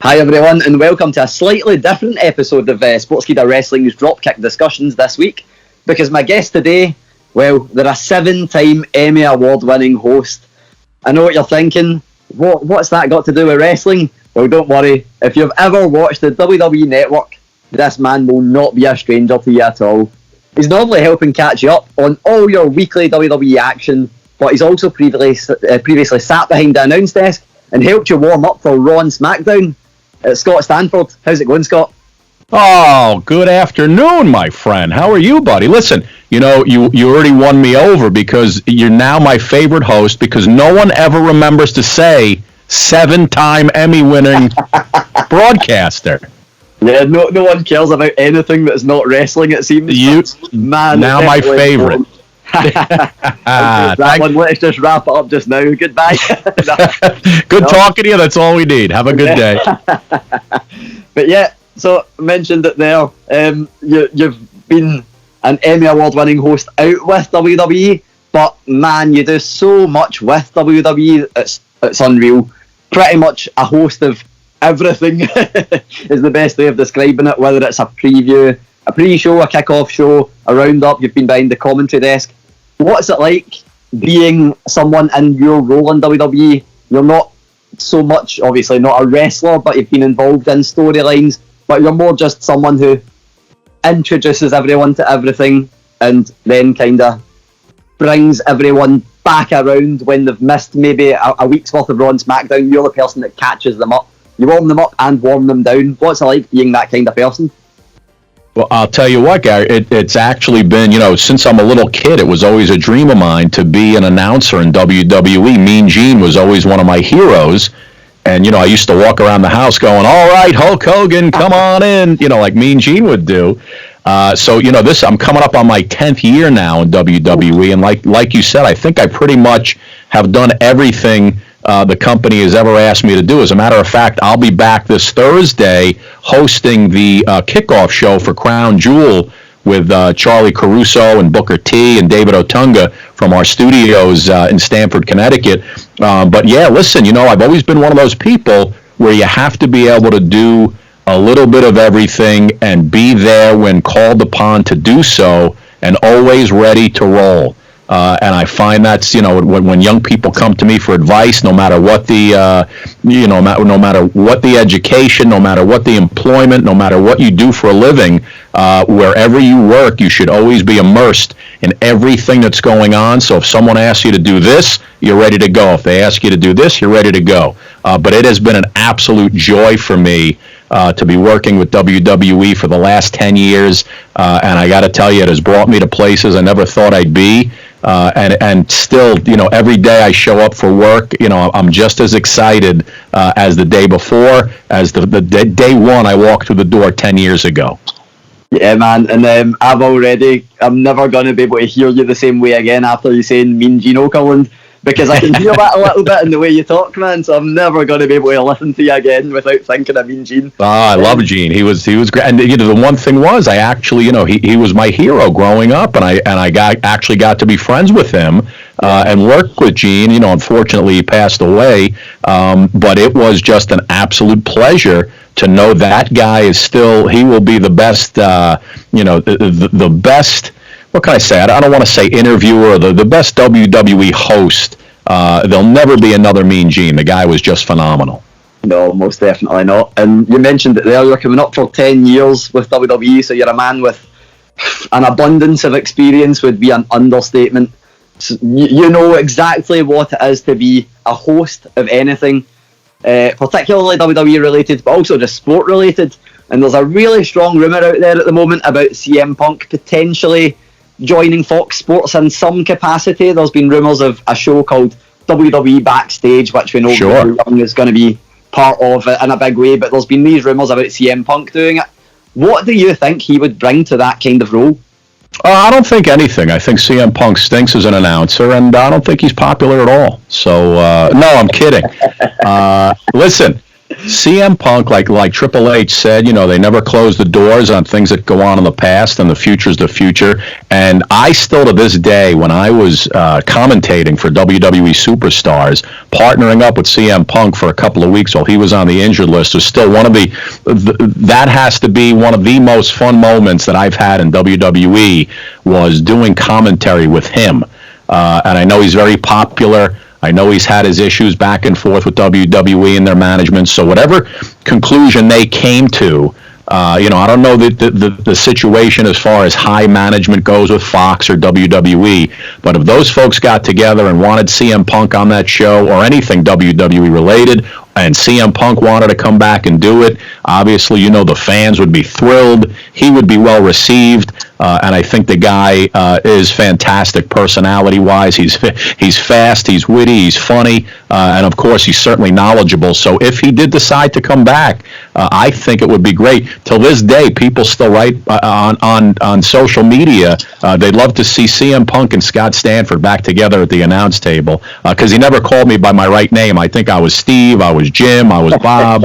Hi everyone, and welcome to a slightly different episode of Sportskeeda Wrestling's Dropkick DiSKussions this week. Because my guest today, well, they're a 7-time Emmy Award winning host. I know what you're thinking. What's that got to do with wrestling? Well, don't worry. If you've ever watched the WWE Network, this man will not be a stranger to you at all. He's normally helping catch you up on all your weekly WWE action, but he's also previously sat behind the announce desk and helped you warm up for Raw and SmackDown. It's Scott Stanford. How's it going, Scott? Oh, good afternoon, my friend. How are you, buddy? Listen, you already won me over because you're now my favorite host because no one ever remembers to say 7-time Emmy-winning broadcaster. Yeah, no one cares about anything that's not wrestling, it seems. Man, now my favorite. Let's just wrap it up just now. Goodbye. Good talking to you. That's all we need. Have a good day. But yeah, so mentioned it there. You've been an Emmy Award winning host out with WWE, but man, you do so much with WWE. It's unreal. Pretty much a host of everything is the best way of describing it. Whether it's a preview, a pre-show, a kick-off show, a roundup, you've been behind the commentary desk. What's it like being someone in your role in WWE? You're not so much, obviously not a wrestler, but you've been involved in storylines, but you're more just someone who introduces everyone to everything and then kind of brings everyone back around when they've missed maybe a week's worth of Raw and SmackDown. You're the person that catches them up. You warm them up and warm them down. What's it like being that kind of person? Well, I'll tell you what, Gary, it's actually been, since I'm a little kid, it was always a dream of mine to be an announcer in WWE. Mean Gene was always one of my heroes. And, I used to walk around the house going, all right, Hulk Hogan, come on in, like Mean Gene would do. So, I'm coming up on my 10th year now in WWE. And like you said, I think I pretty much have done everything the company has ever asked me to do. As a matter of fact, I'll be back this Thursday hosting the kickoff show for Crown Jewel with Charlie Caruso and Booker T and David Otunga from our studios in Stamford, Connecticut. But yeah, listen, I've always been one of those people where you have to be able to do a little bit of everything and be there when called upon to do so and always ready to roll. And I find that's, when young people come to me for advice, no matter what the, no matter what the education, no matter what the employment, no matter what you do for a living, wherever you work, you should always be immersed in everything that's going on. So if someone asks you to do this, you're ready to go. If they ask you to do this, you're ready to go. But it has been an absolute joy for me to be working with WWE for the last 10 years. And I got to tell you, it has brought me to places I never thought I'd be. And still, every day I show up for work, I'm just as excited as the day before, as the day one I walked through the door 10 years ago. Yeah, man, and I'm never going to be able to hear you the same way again after you saying Mean Gene Okerlund, because I can hear that a little bit in the way you talk, man, so I'm never going to be able to listen to you again without thinking of Mean Gene. I love Gene. He was great. And the one thing was, I actually, he was my hero growing up, and I actually got to be friends with him and work with Gene. Unfortunately, he passed away, but it was just an absolute pleasure to know that guy is still, he will be the best, the best, what can I say? I don't want to say interviewer, the best WWE host. There'll never be another Mean Gene. The guy was just phenomenal. No, most definitely not. And you mentioned it there, you're coming up for 10 years with WWE, so you're a man with an abundance of experience would be an understatement. So you know exactly what it is to be a host of anything, particularly WWE related, but also just sport related. And there's a really strong rumour out there at the moment about CM Punk potentially joining Fox Sports in some capacity. There's been rumours of a show called WWE Backstage, which we know Young is going to be part of in a big way, but there's been these rumours about CM Punk doing it. What do you think he would bring to that kind of role? I don't think anything. I think CM Punk stinks as an announcer, and I don't think he's popular at all. So, no, I'm kidding. Listen, CM Punk, like Triple H said, they never close the doors on things that go on in the past, and the future's the future. And I still, to this day, when I was commentating for WWE Superstars, partnering up with CM Punk for a couple of weeks while he was on the injured list, was still one of that has to be one of the most fun moments that I've had in WWE, was doing commentary with him. And I know he's very popular. I know he's had his issues back and forth with WWE and their management. So whatever conclusion they came to, I don't know the situation as far as high management goes with Fox or WWE, but if those folks got together and wanted CM Punk on that show or anything WWE related, and CM Punk wanted to come back and do it, obviously, the fans would be thrilled. He would be well received. And I think the guy is fantastic personality-wise. He's fast, he's witty, he's funny, and of course he's certainly knowledgeable. So if he did decide to come back, I think it would be great. Till this day, people still write on social media. They'd love to see CM Punk and Scott Stanford back together at the announce table, because he never called me by my right name. I think I was Steve, I was Jim, I was Bob.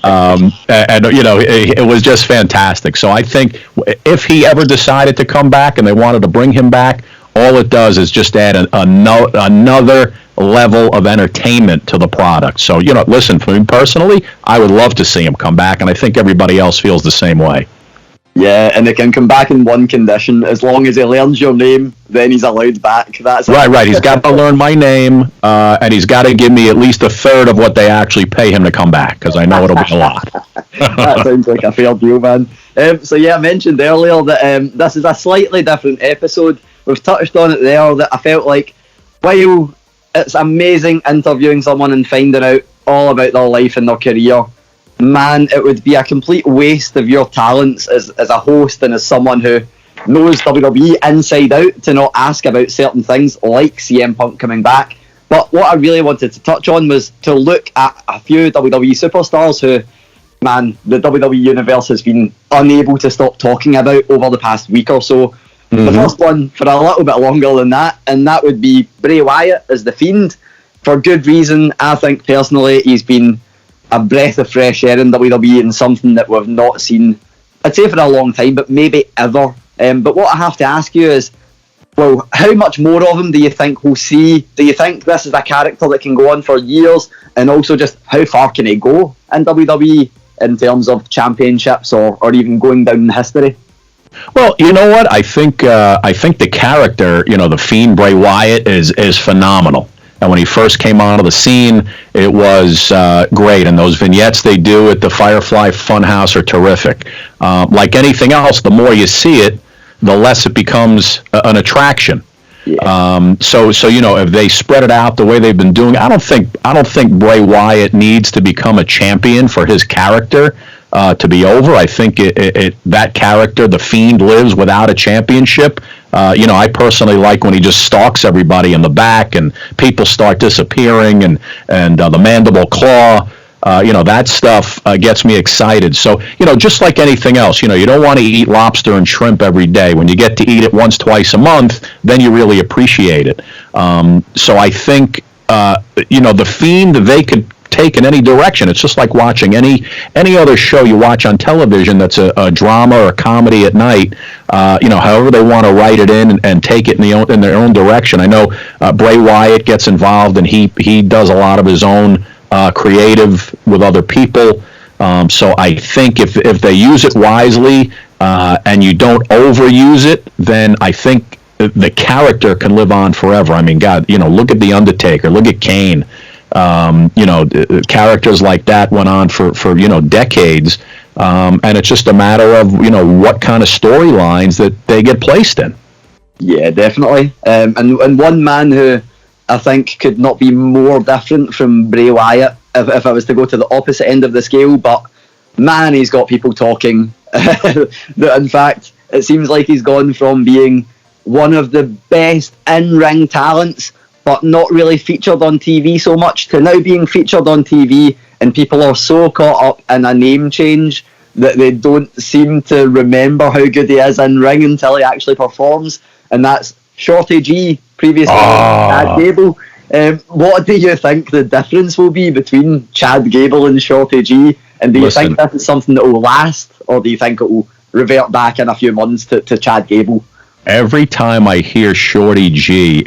And it was just fantastic. So I think if he ever decided to come back and they wanted to bring him back, all it does is just add another level of entertainment to the product. So, listen, for me personally, I would love to see him come back, and I think everybody else feels the same way. Yeah, and they can come back in one condition. As long as he learns your name, then he's allowed back. That's right. He's got to learn my name, and he's got to give me at least a third of what they actually pay him to come back, because I know it'll be a lot. That sounds like a fair deal, man. So yeah, I mentioned earlier that this is a slightly different episode. We've touched on it there, that I felt like, while it's amazing interviewing someone and finding out all about their life and their career, man, it would be a complete waste of your talents as a host and as someone who knows WWE inside out to not ask about certain things like CM Punk coming back. But what I really wanted to touch on was to look at a few WWE superstars who, man, the WWE Universe has been unable to stop talking about over the past week or so. Mm-hmm. The first one for a little bit longer than that, and that would be Bray Wyatt as The Fiend. For good reason. I think personally he's been a breath of fresh air in WWE and something that we've not seen, I'd say, for a long time, but maybe ever. But what I have to ask you is, well, how much more of him do you think we'll see? Do you think this is a character that can go on for years? And also just how far can he go in WWE in terms of championships or even going down in history? Well, you know what? I think the character, The Fiend, Bray Wyatt, is phenomenal. And when he first came onto the scene, it was great. And those vignettes they do at the Firefly Funhouse are terrific. Like anything else, the more you see it, the less it becomes an attraction. Yeah. So if they spread it out the way they've been doing, I don't think Bray Wyatt needs to become a champion for his character to be over. I think that character, The Fiend, lives without a championship. I personally like when he just stalks everybody in the back and people start disappearing and the mandible claw. That stuff gets me excited. So, just like anything else, you don't want to eat lobster and shrimp every day. When you get to eat it once, twice a month, then you really appreciate it. So I think, The Fiend, they could take in any direction. It's just like watching any other show you watch on television that's a drama or a comedy at night. However they want to write it in and take it in their own direction. I know Bray Wyatt gets involved and he does a lot of his own creative with other people. So I think if they use it wisely and you don't overuse it, then I think the character can live on forever. I mean, God, look at The Undertaker, look at Cain. Characters like that went on for decades, and it's just a matter of what kind of storylines that they get placed in. Yeah, definitely. And one man who I think could not be more different from Bray Wyatt if I was to go to the opposite end of the scale, but man, he's got people talking. That in fact, it seems like he's gone from being one of the best in-ring talents but not really featured on TV so much, to now being featured on TV, and people are so caught up in a name change that they don't seem to remember how good he is in ring until he actually performs. And that's Shorty G, previously at Gable. What do you think the difference will be between Chad Gable and Shorty G? And do you think this is something that will last, or do you think it will revert back in a few months to Chad Gable? Every time I hear Shorty G,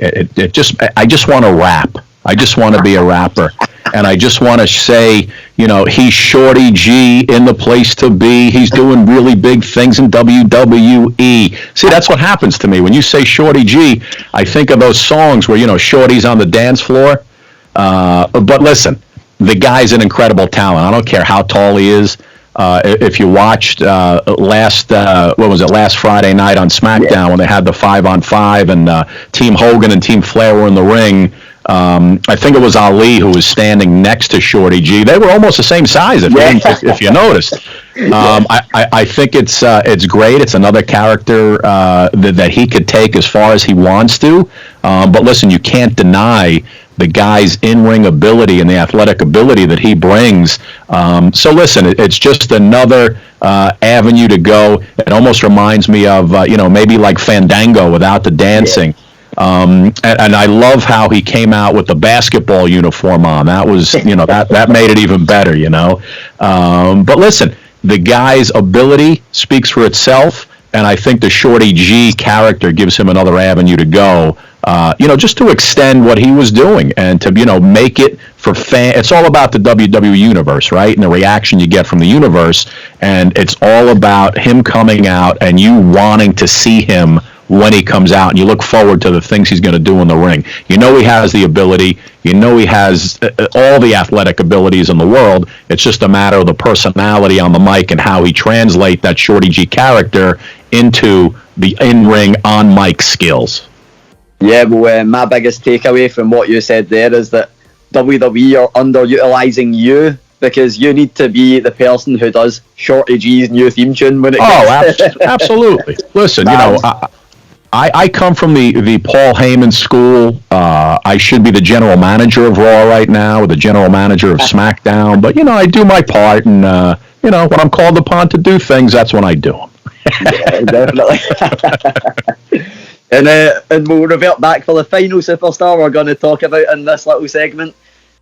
I just want to rap. I just want to be a rapper. And I just want to say, he's Shorty G, in the place to be. He's doing really big things in WWE. See, that's what happens to me. When you say Shorty G, I think of those songs where, Shorty's on the dance floor. But listen, the guy's an incredible talent. I don't care how tall he is. If you watched last Friday night on SmackDown when they had the 5-on-5 and Team Hogan and Team Flair were in the ring, I think it was Ali who was standing next to Shorty G. They were almost the same size, if you noticed. I think it's great. It's another character that he could take as far as he wants to. But listen, you can't deny the guy's in-ring ability and the athletic ability that he brings. So listen, it's just another avenue to go. It almost reminds me of, maybe like Fandango without the dancing. And I love how he came out with the basketball uniform on. That was, that made it even better, But listen, the guy's ability speaks for itself, and I think the Shorty G character gives him another avenue to go, just to extend what he was doing and to, make it for fans. It's all about the WWE universe, right? And the reaction you get from the universe, and it's all about him coming out and you wanting to see him when he comes out, and you look forward to the things he's going to do in the ring. He has the ability. He has all the athletic abilities in the world. It's just a matter of the personality on the mic and how he translate that Shorty G character into the in-ring, on-mic skills. Yeah, well, my biggest takeaway from what you said there is that WWE are underutilizing you, because you need to be the person who does Shorty G's new theme tune when it gets... Absolutely. Listen, I come from the Paul Heyman school. I should be the general manager of Raw right now, or the general manager of SmackDown. But, I do my part, and, when I'm called upon to do things, that's when I do them. Yeah, definitely. And we'll revert back for the final superstar we're going to talk about in this little segment.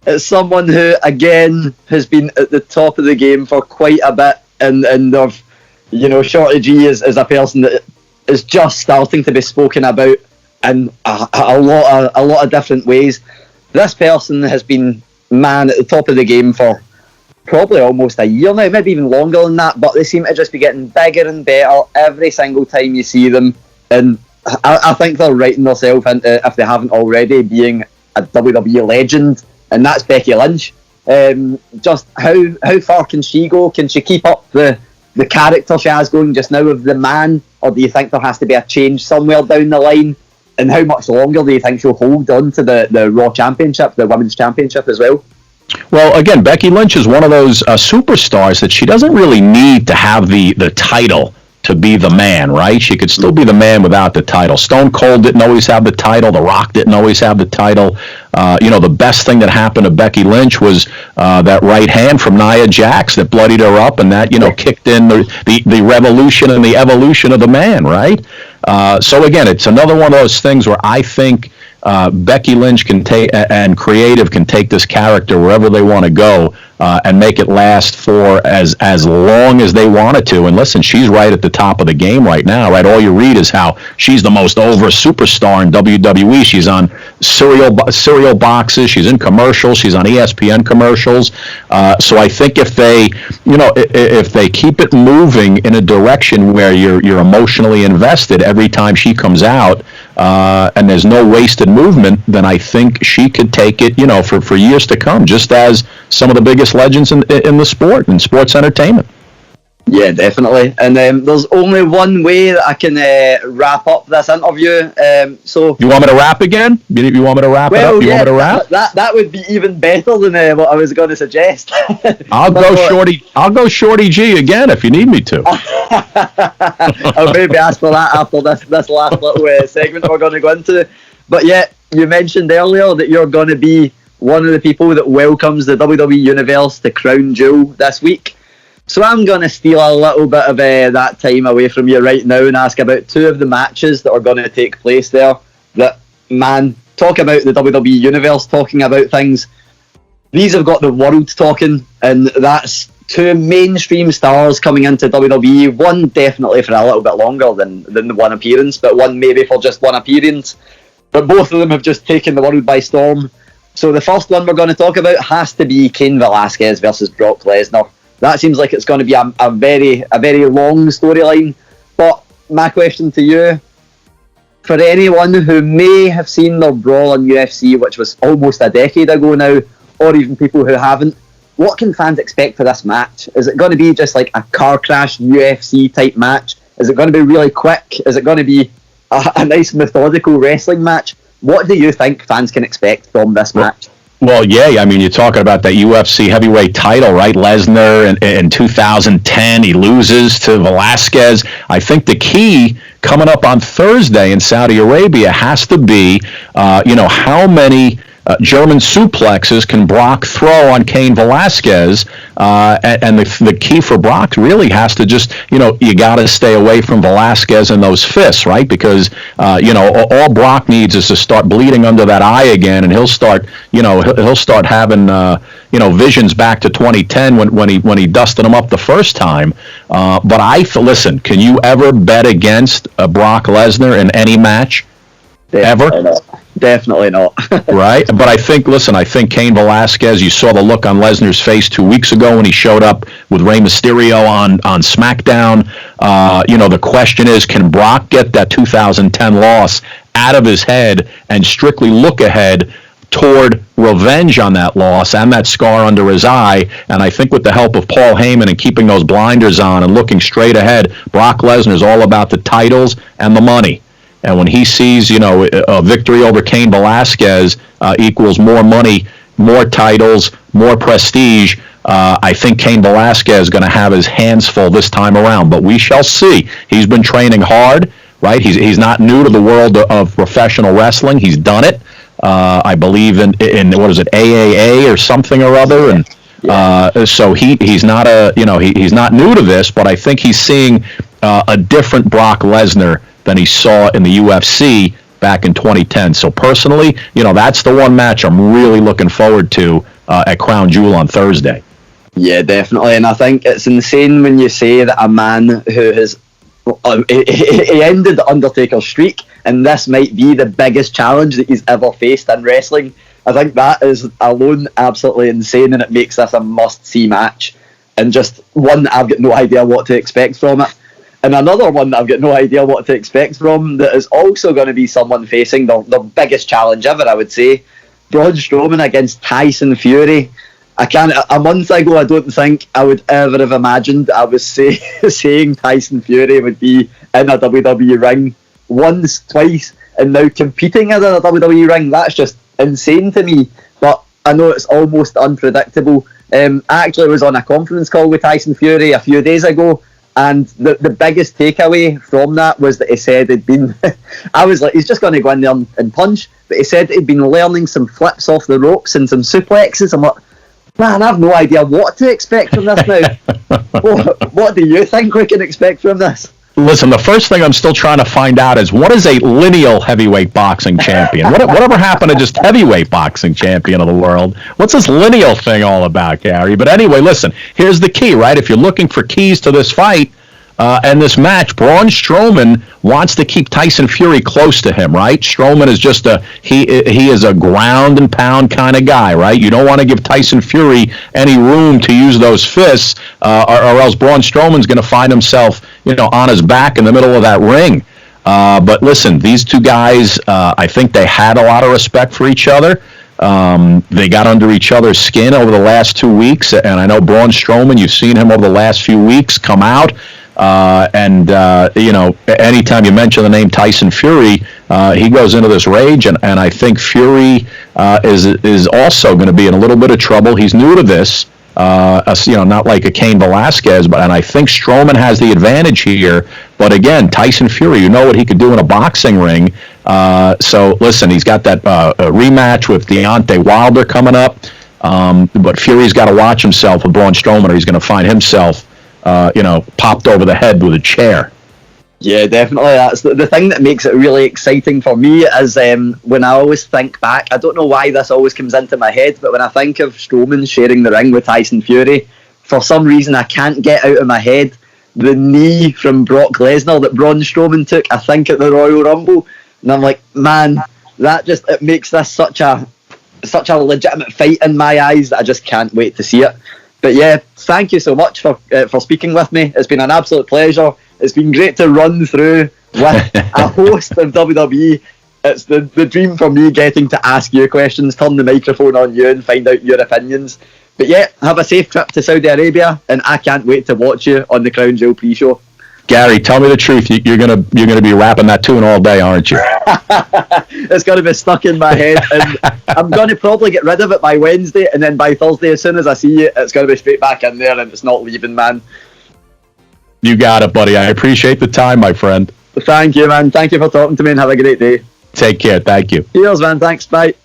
It's someone who, again, has been at the top of the game for quite a bit, and Shorty G is a person that is just starting to be spoken about in a lot of different ways. This person has been at the top of the game for probably almost a year now, maybe even longer than that, but they seem to just be getting bigger and better every single time you see them, and I think they're writing themselves into, if they haven't already, being a WWE legend, and that's Becky Lynch. Just how far can she go? Can she keep up the character she has going just now of the man, or do you think there has to be a change somewhere down the line? And how much longer do you think she'll hold on to the Raw Championship, the Women's Championship as well? Well, again, Becky Lynch is one of those superstars that she doesn't really need to have the title to be the man, right? She could still be the man without the title. Stone Cold didn't always have the title. The Rock didn't always have the title. The best thing that happened to Becky Lynch was that right hand from Nia Jax that bloodied her up, and that, kicked in the revolution and the evolution of the man, right? So again, it's another one of those things where I think Becky Lynch can take, and creative can take this character wherever they want to go, and make it last for as long as they want it to. And listen, she's right at the top of the game right now, right? All you read is how she's the most over superstar in WWE. She's on cereal boxes, she's in commercials, she's on ESPN commercials. So I think if they keep it moving in a direction where you're emotionally invested every time she comes out, and there's no wasted movement, then I think she could take it, for years to come, just as some of the biggest legends in the sport, in sports entertainment. Yeah, definitely. And there's only one way that I can wrap up this interview. So you want me to rap again? You want me to wrap it up? You want me to rap? That would be even better than what I was going to suggest. I'll go Shorty G again if you need me to. I'll maybe ask for that after this last little segment we're going to go into. But yeah, you mentioned earlier that you're going to be one of the people that welcomes the WWE Universe to Crown Jewel this week. So I'm going to steal a little bit of that time away from you right now and ask about two of the matches that are going to take place there that, man, talk about the WWE Universe talking about things, these have got the world talking, and that's two mainstream stars coming into WWE, one definitely for a little bit longer than the one appearance, but one maybe for just one appearance. But both of them have just taken the world by storm. So the first one we're going to talk about has to be Cain Velasquez versus Brock Lesnar. That seems like it's going to be a very long storyline. But my question to you, for anyone who may have seen their brawl on UFC, which was almost a decade ago now, or even people who haven't, what can fans expect for this match? Is it going to be just like a car crash UFC type match? Is it going to be really quick? Is it going to be a nice methodical wrestling match? What do you think fans can expect from this match? Well, yeah, I mean, you're talking about that UFC heavyweight title, right? Lesnar in 2010, he loses to Velasquez. I think the key coming up on Thursday in Saudi Arabia has to be, how many German suplexes can Brock throw on Cain Velasquez, and the key for Brock really has to just, you got to stay away from Velasquez and those fists, right? Because, all Brock needs is to start bleeding under that eye again, and he'll start having, visions back to 2010 when he dusted him up the first time. But listen, can you ever bet against Brock Lesnar in any match? Ever? Definitely not. Right? But I think Cain Velasquez, you saw the look on Lesnar's face 2 weeks ago when he showed up with Rey Mysterio on SmackDown. The question is, can Brock get that 2010 loss out of his head and strictly look ahead toward revenge on that loss and that scar under his eye? And I think with the help of Paul Heyman and keeping those blinders on and looking straight ahead, Brock Lesnar is all about the titles and the money. And when he sees, a victory over Cain Velasquez equals more money, more titles, more prestige, I think Cain Velasquez is going to have his hands full this time around. But we shall see. He's been training hard, right? He's not new to the world of professional wrestling. He's done it. I believe in what is it, AAA or something or other, and so he's not he's not new to this. But I think he's seeing a different Brock Lesnar than he saw in the UFC back in 2010. So personally, that's the one match I'm really looking forward to at Crown Jewel on Thursday. Yeah, definitely. And I think it's insane when you say that a man who has he ended the Undertaker's streak, and this might be the biggest challenge that he's ever faced in wrestling. I think that is alone absolutely insane, and it makes this a must-see match. And just one that I've got no idea what to expect from it. And another one that I've got no idea what to expect from, that is also going to be someone facing the biggest challenge ever, I would say. Braun Strowman against Tyson Fury. A month ago, I don't think I would ever have imagined I was saying Tyson Fury would be in a WWE ring once, twice, and now competing in a WWE ring. That's just insane to me. But I know it's almost unpredictable. I actually was on a conference call with Tyson Fury a few days ago, and the biggest takeaway from that was that he said he'd been I was like, he's just going to go in there and punch, but he said he'd been learning some flips off the ropes and some suplexes. I'm like, man, I have no idea what to expect from this now. What do you think we can expect from this? Listen, the first thing I'm still trying to find out is, what is a lineal heavyweight boxing champion? Whatever happened to just heavyweight boxing champion of the world? What's this lineal thing all about, Gary? But anyway, listen, here's the key, right? If you're looking for keys to this fight and this match, Braun Strowman wants to keep Tyson Fury close to him, right? Strowman is just he is a ground and pound kind of guy, right? You don't want to give Tyson Fury any room to use those fists, or else Braun Strowman's going to find himself, on his back in the middle of that ring. But listen, these two guys, I think they had a lot of respect for each other. They got under each other's skin over the last 2 weeks, and I know Braun Strowman, you've seen him over the last few weeks come out. Anytime you mention the name Tyson Fury, he goes into this rage, and I think Fury is also going to be in a little bit of trouble. He's new to this, not like a Cain Velasquez, and I think Strowman has the advantage here. But again, Tyson Fury, you know what he could do in a boxing ring. So listen, he's got that rematch with Deontay Wilder coming up, but Fury's got to watch himself with Braun Strowman, or he's going to find himself popped over the head with a chair. Yeah, definitely. That's the thing that makes it really exciting for me is when I always think back, I don't know why this always comes into my head, but when I think of Strowman sharing the ring with Tyson Fury, for some reason I can't get out of my head the knee from Brock Lesnar that Braun Strowman took, I think, at the Royal Rumble. And I'm like, man, that just, it makes this such a legitimate fight in my eyes that I just can't wait to see it. But yeah, thank you so much for speaking with me. It's been an absolute pleasure. It's been great to run through with a host of WWE. It's the dream for me getting to ask you questions, turn the microphone on you and find out your opinions. But yeah, have a safe trip to Saudi Arabia, and I can't wait to watch you on the Crown Jewel pre-show. Gary, tell me the truth. You're gonna be rapping that tune all day, aren't you? It's gonna be stuck in my head, and I'm gonna probably get rid of it by Wednesday, and then by Thursday, as soon as I see it, it's gonna be straight back in there, and it's not leaving, man. You got it, buddy. I appreciate the time, my friend. Thank you, man. Thank you for talking to me, and have a great day. Take care. Thank you. Cheers, man. Thanks. Bye.